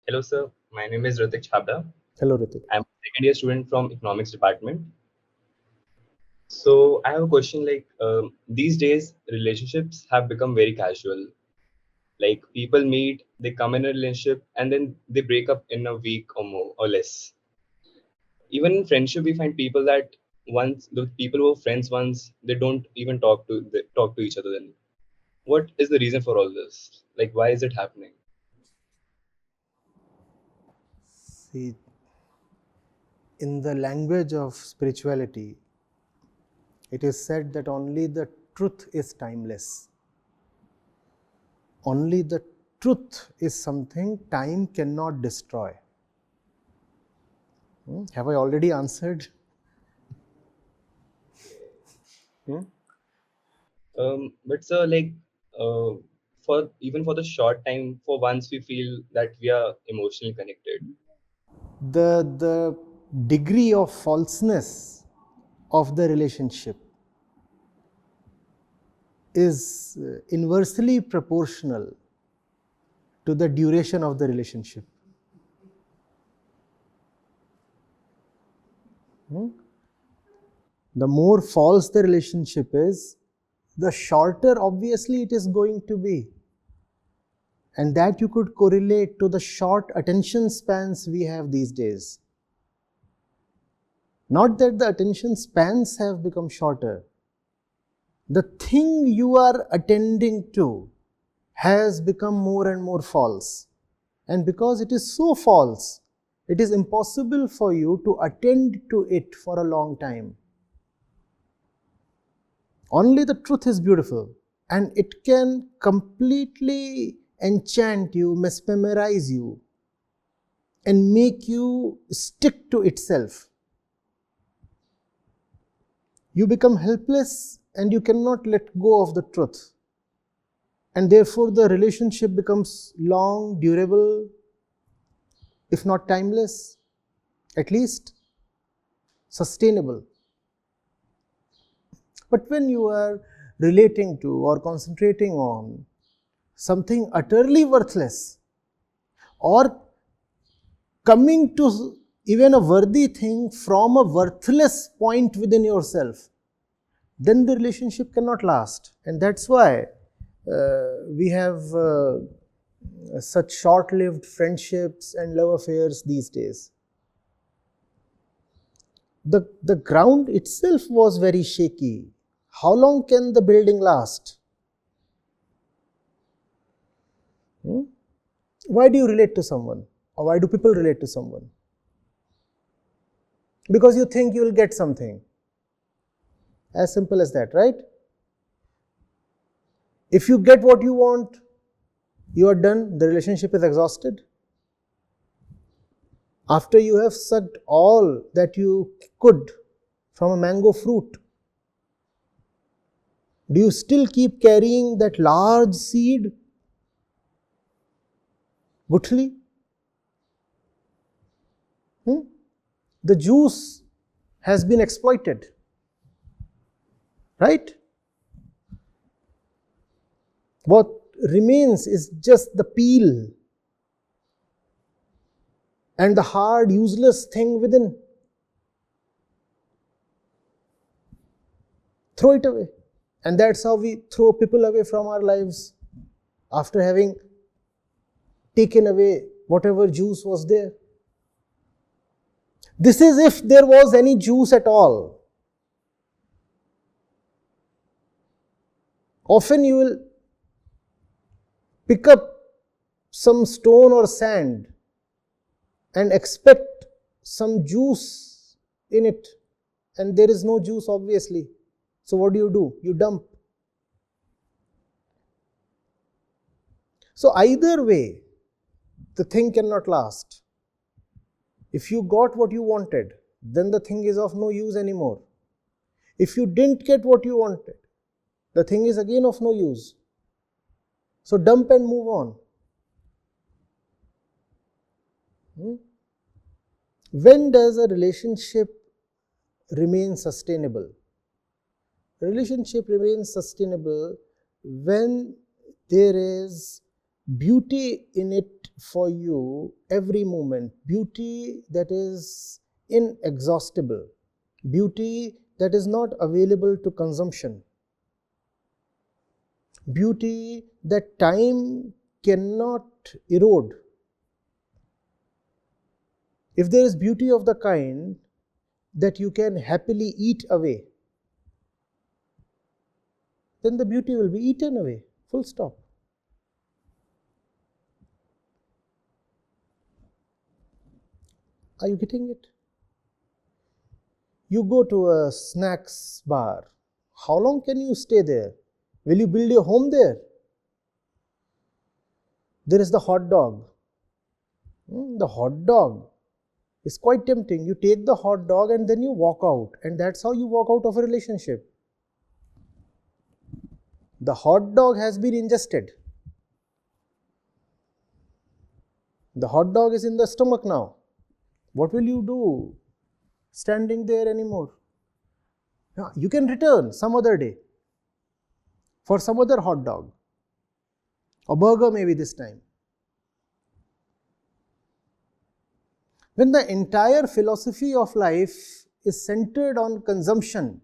Hello, sir. My name is Ritik Chabda. Hello, Ritik. I'm a second year student from economics department. So I have a question these days relationships have become very casual. Like people meet, they come in a relationship and then they break up in a week or more or less. Even in friendship, we find people that once the people who were friends once, they don't even talk to each other then. What is the reason for all this? Like why is it happening? See, in the language of spirituality, it is said that only the truth is timeless. Only the truth is something time cannot destroy. Have I already answered? Hmm? But sir, uh, for even for the short time, for once we feel that we are emotionally connected. The degree of falseness of the relationship is inversely proportional to the duration of the relationship. The more false the relationship is, the shorter obviously it is going to be. And that you could correlate to the short attention spans we have these days. Not that the attention spans have become shorter. The thing you are attending to has become more and more false. And because it is so false, it is impossible for you to attend to it for a long time. Only the truth is beautiful, and it can completely enchant you, mesmerize you, and make you stick to itself. You become helpless and you cannot let go of the truth. And therefore, the relationship becomes long, durable, if not timeless, at least sustainable. But when you are relating to or concentrating on something utterly worthless, or coming to even a worthy thing from a worthless point within yourself, then the relationship cannot last. And that's why we have such short lived friendships and love affairs these days. The ground itself was very shaky. How long can the building last? Hmm? Why do you relate to someone? Or why do people relate to someone? Because you think you will get something. As simple as that, right? If you get what you want, you are done, the relationship is exhausted. After you have sucked all that you could from a mango fruit, do you still keep carrying that large seed? Guthli? The juice has been exploited, right? What remains is just the peel and the hard, useless thing within. Throw it away. And that's how we throw people away from our lives after having taken away whatever juice was there. This is if there was any juice at all. Often you will pick up some stone or sand and expect some juice in it, and there is no juice obviously. So what do? You dump. So either way, the thing cannot last. If you got what you wanted, then the thing is of no use anymore. If you didn't get what you wanted, the thing is again of no use. So dump and move on. When does a relationship remain sustainable? A relationship remains sustainable when there is beauty in it for you every moment, beauty that is inexhaustible, beauty that is not available to consumption, beauty that time cannot erode. If there is beauty of the kind that you can happily eat away, then the beauty will be eaten away, full stop. Are you getting it? You go to a snacks bar. How long can you stay there? Will you build your home there? There is the hot dog. The hot dog is quite tempting. You take the hot dog and then you walk out, and that's how you walk out of a relationship. The hot dog has been ingested. The hot dog is in the stomach now. What will you do standing there anymore? You can return some other day for some other hot dog or burger maybe this time. When the entire philosophy of life is centered on consumption,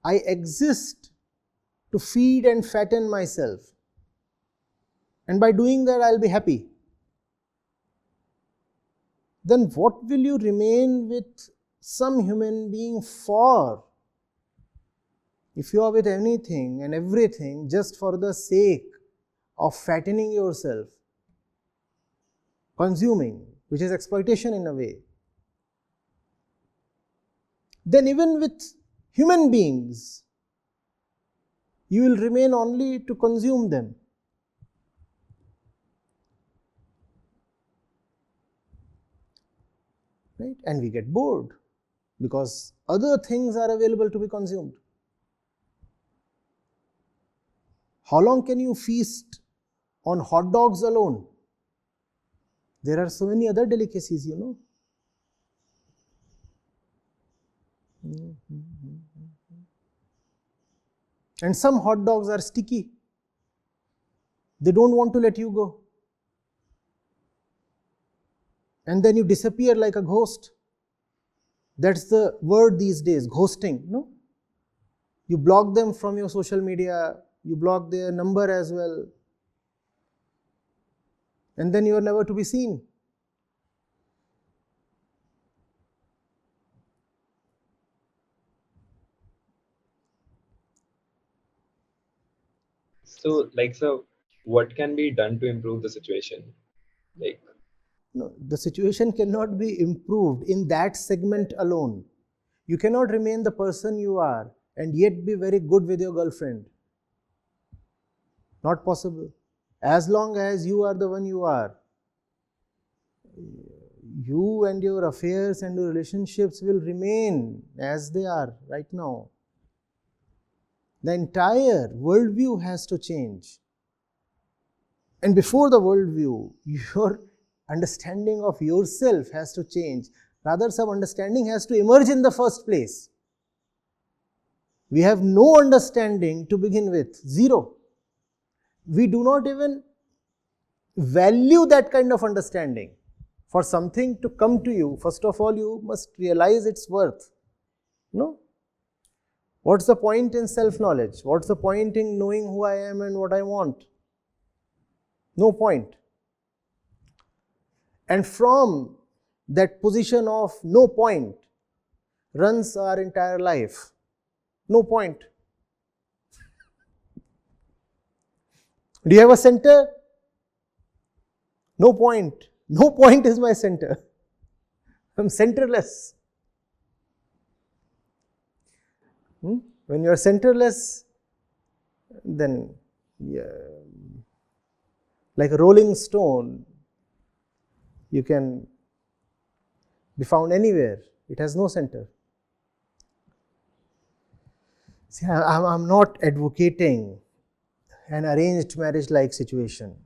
I exist to feed and fatten myself, and by doing that I'll be happy. Then what will you remain with some human being for? If you are with anything and everything just for the sake of fattening yourself, consuming, which is exploitation in a way, then even with human beings, you will remain only to consume them. Right? And we get bored because other things are available to be consumed. How long can you feast on hot dogs alone? There are so many other delicacies, you know. And some hot dogs are sticky. They don't want to let you go. And then you disappear like a ghost. That's the word these days, ghosting, no? You block them from your social media, you block their number as well, and then you are never to be seen. So, what can be done to improve the situation? No, the situation cannot be improved in that segment alone. You cannot remain the person you are and yet be very good with your girlfriend. Not possible. As long as you are the one you are, you and your affairs and your relationships will remain as they are right now. The entire worldview has to change. And before the worldview, your understanding of yourself has to change. Rather, some understanding has to emerge in the first place. We have no understanding to begin with, zero. We do not even value that kind of understanding. For something to come to you, first of all, you must realize its worth. No? What's the point in self-knowledge? What's the point in knowing who I am and what I want? No point. And from that position of no point runs our entire life. No point. Do you have a center? No point. No point is my center. I'm centerless. When you are centerless, then like a rolling stone, you can be found anywhere. It has no center. See, I'm not advocating an arranged marriage-like situation.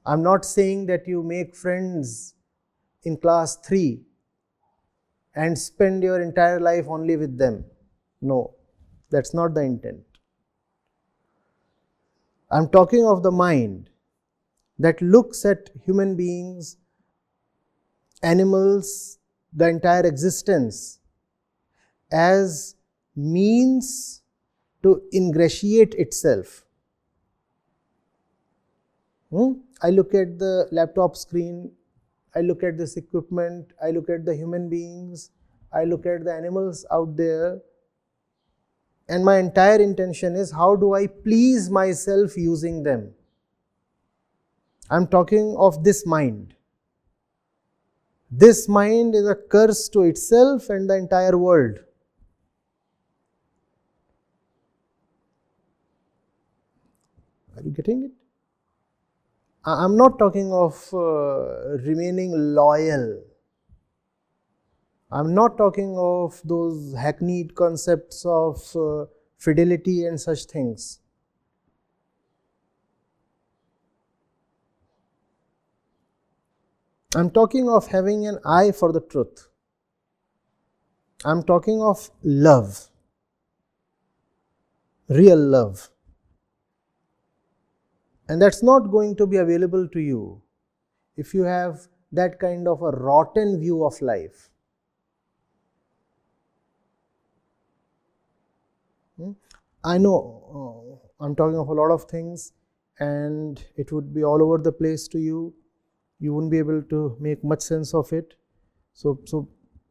I'm not saying that you make friends in class 3 and spend your entire life only with them. No, that's not the intent. I'm talking of the mind. that looks at human beings, animals, the entire existence as means to ingratiate itself. I look at the laptop screen, I look at this equipment, I look at the human beings, I look at the animals out there, and my entire intention is how do I please myself using them. I'm talking of this mind. This mind is a curse to itself and the entire world. Are you getting it? I'm not talking of remaining loyal. I'm not talking of those hackneyed concepts of fidelity and such things. I'm talking of having an eye for the truth. I'm talking of love, real love. And that's not going to be available to you if you have that kind of a rotten view of life. I know I'm talking of a lot of things and it would be all over the place to you. You wouldn't be able to make much sense of it. So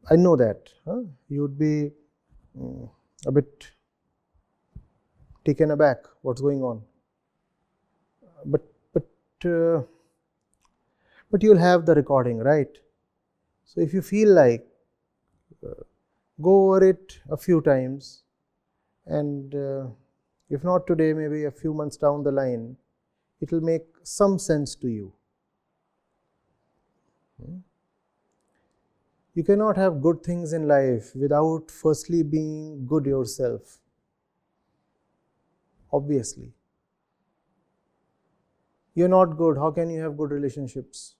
I know that you would be a bit taken aback what's going on. But you'll have the recording, right? So if you feel like, go over it a few times, and if not today, maybe a few months down the line, it will make some sense to you. You cannot have good things in life without firstly being good yourself. Obviously. You're not good, how can you have good relationships?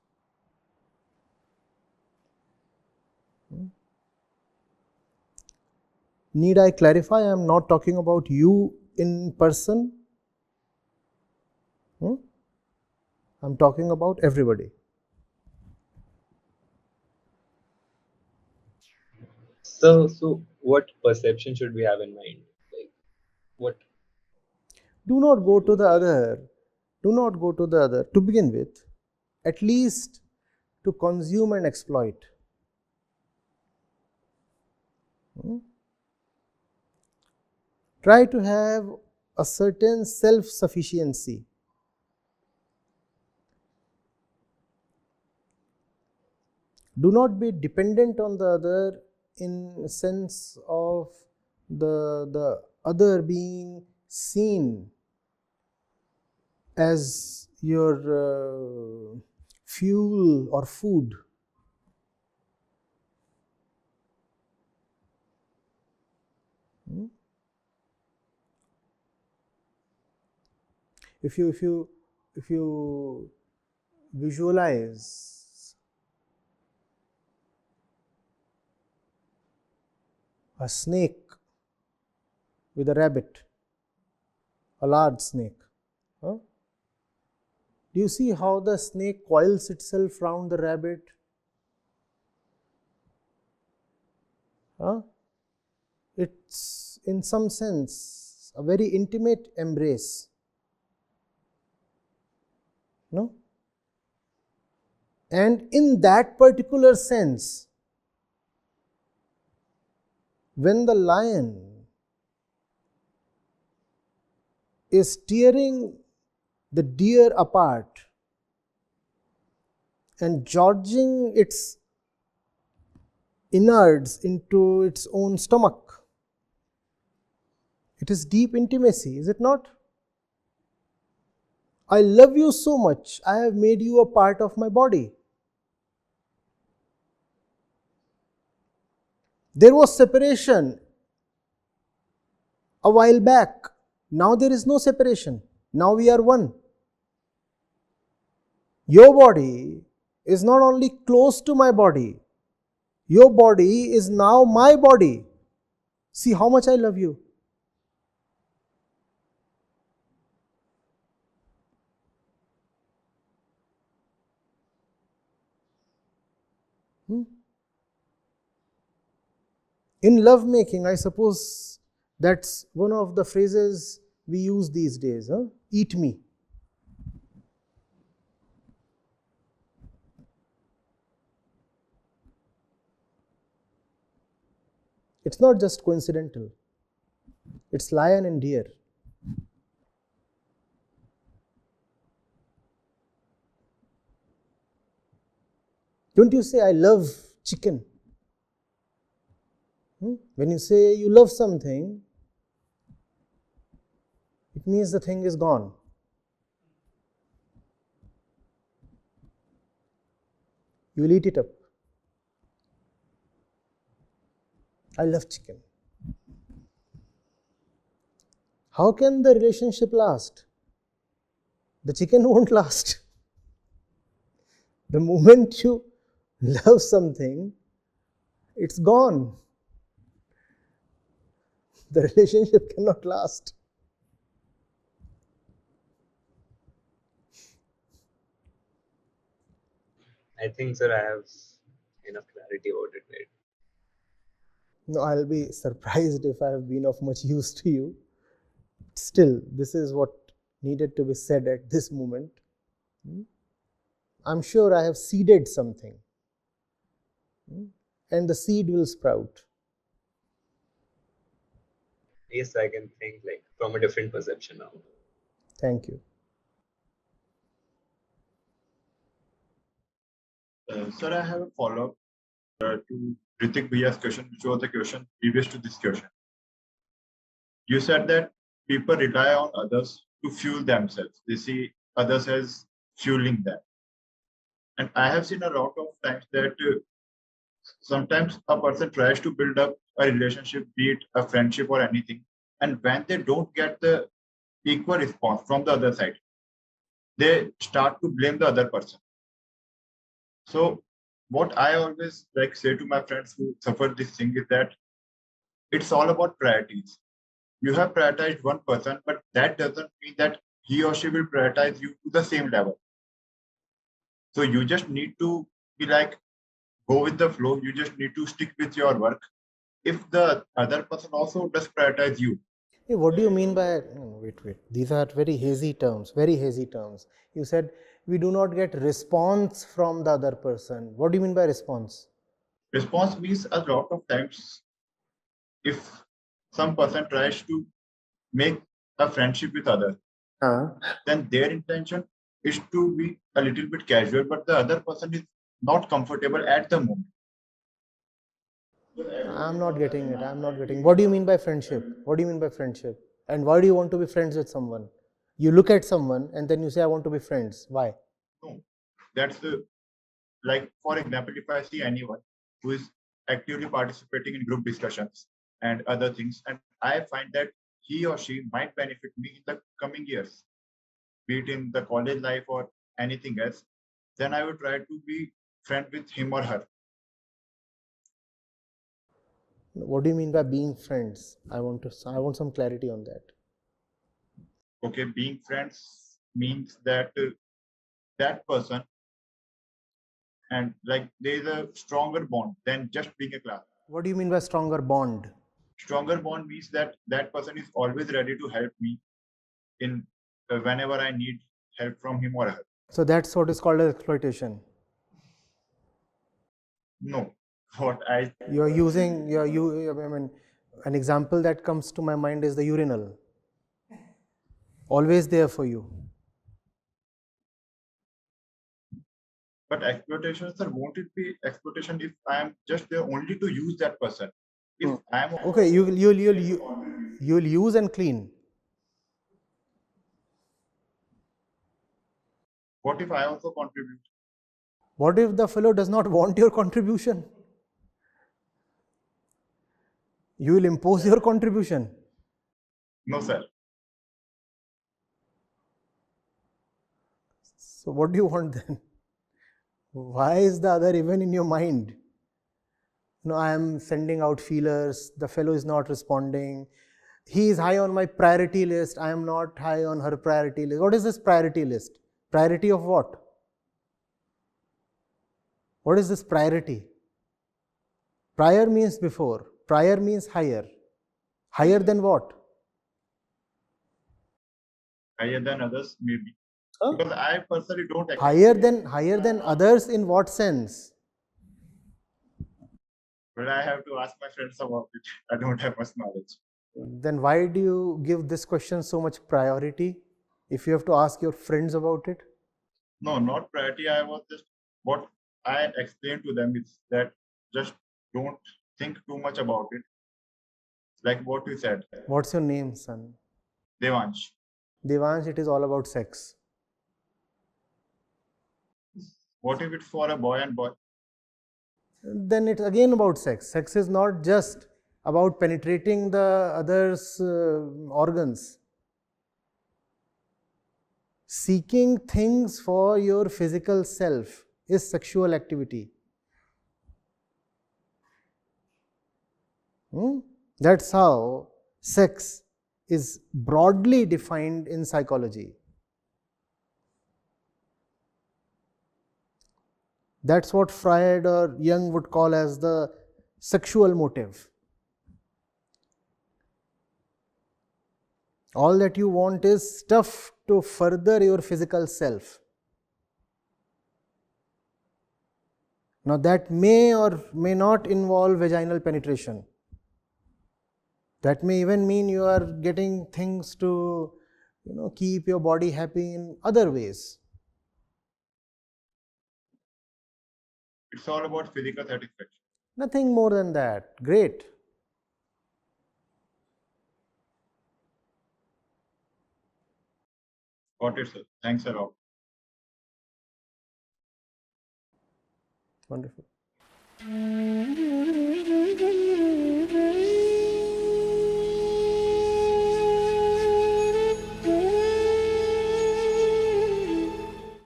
Need I clarify, I'm not talking about you in person. I'm talking about everybody. So what perception should we have in mind? Like, what? Do not go to the other. Do not go to the other to begin with, at least to consume and exploit. Try to have a certain self-sufficiency. Do not be dependent on the other in sense of the other being seen as your fuel or food. If you visualize a snake with a rabbit, a large snake, do you see how the snake coils itself round the rabbit? It's in some sense a very intimate embrace. No? And in that particular sense, when the lion is tearing the deer apart and gorging its innards into its own stomach, it is deep intimacy, is it not? I love you so much, I have made you a part of my body. There was separation a while back. Now there is no separation. Now we are one. Your body is not only close to my body, your body is now my body. See how much I love you. In love making, I suppose that's one of the phrases we use these days. Eat me. It's not just coincidental. It's lion and deer. Don't you say, I love chicken? When you say you love something, it means the thing is gone. You will eat it up. I love chicken. How can the relationship last? The chicken won't last. The moment you love something, it's gone. The relationship cannot last. I think, sir, I have enough clarity about it, right? No, I'll be surprised if I have been of much use to you. Still, this is what needed to be said at this moment. I'm sure I have seeded something, and the seed will sprout. Yes, I can think like from a different perception now. Thank you. Sir, I have a follow-up to Ritik Bhaiya's question, which was the question previous to this question. You said that people rely on others to fuel themselves. They see others as fueling them. And I have seen a lot of times that sometimes a person tries to build up a relationship, be it a friendship or anything, and when they don't get the equal response from the other side, they start to blame the other person. So what I always like say to my friends who suffer this thing is that it's all about priorities. You have prioritized one person, but that doesn't mean that he or she will prioritize you to the same level. So you just need to be like, go with the flow. You just need to stick with your work. If the other person also does prioritize you. Hey, what do you mean by, wait, these are very hazy terms, very hazy terms. You said we do not get response from the other person. What do you mean by response? Response means a lot of times if some person tries to make a friendship with others, then their intention is to be a little bit casual, but the other person is not comfortable at the moment. I'm not getting it. I'm not getting. What do you mean by friendship? What do you mean by friendship? And why do you want to be friends with someone? You look at someone and then you say, I want to be friends. Why? No, that's the, like, for example, if I see anyone who is actively participating in group discussions and other things, and I find that he or she might benefit me in the coming years, be it in the college life or anything else, then I would try to be friend with him or her. What do you mean by being friends? I want some clarity on that. Okay, being friends means that that person and like there is a stronger bond than just being a class. What do you mean by stronger bond? Stronger bond means that that person is always ready to help me in whenever I need help from him or her. So that's what is called as exploitation. No, what I You're using, I mean, an example that comes to my mind is the urinal. Always there for you. but exploitation, sir, won't it be exploitation if I am just there only to use that person? If I am okay, you'll use and clean. What if I also contribute? What if the fellow does not want your contribution? You will impose your contribution. No, sir. So what do you want then? Why is the other even in your mind? No, I am sending out feelers, the fellow is not responding. He is high on my priority list, I am not high on her priority list. What is this priority list? Priority of what? What is this priority? Prior means before. Prior means higher. Higher than what? Higher than others, maybe. Huh? Because I personally don't agree. Higher than others in what sense? But I have to ask my friends about it. I don't have much knowledge. Then why do you give this question so much priority if you have to ask your friends about it? No, not priority. I was just what I explained to them is that just don't think too much about it. Like what you said, What's your name, son? Devansh. Devansh, it is all about sex. What if it's for a boy and boy? Then it's again about sex. Sex is not just about penetrating the other's organs. Seeking things for your physical self is sexual activity. That's how sex is broadly defined in psychology. That's what Freud or Jung would call as the sexual motive. All that you want is stuff to further your physical self. Now that may or may not involve vaginal penetration. That may even mean you are getting things to, keep your body happy in other ways. It's all about physical satisfaction. Nothing more than that. Great. Got it, sir. Thanks a lot. Wonderful.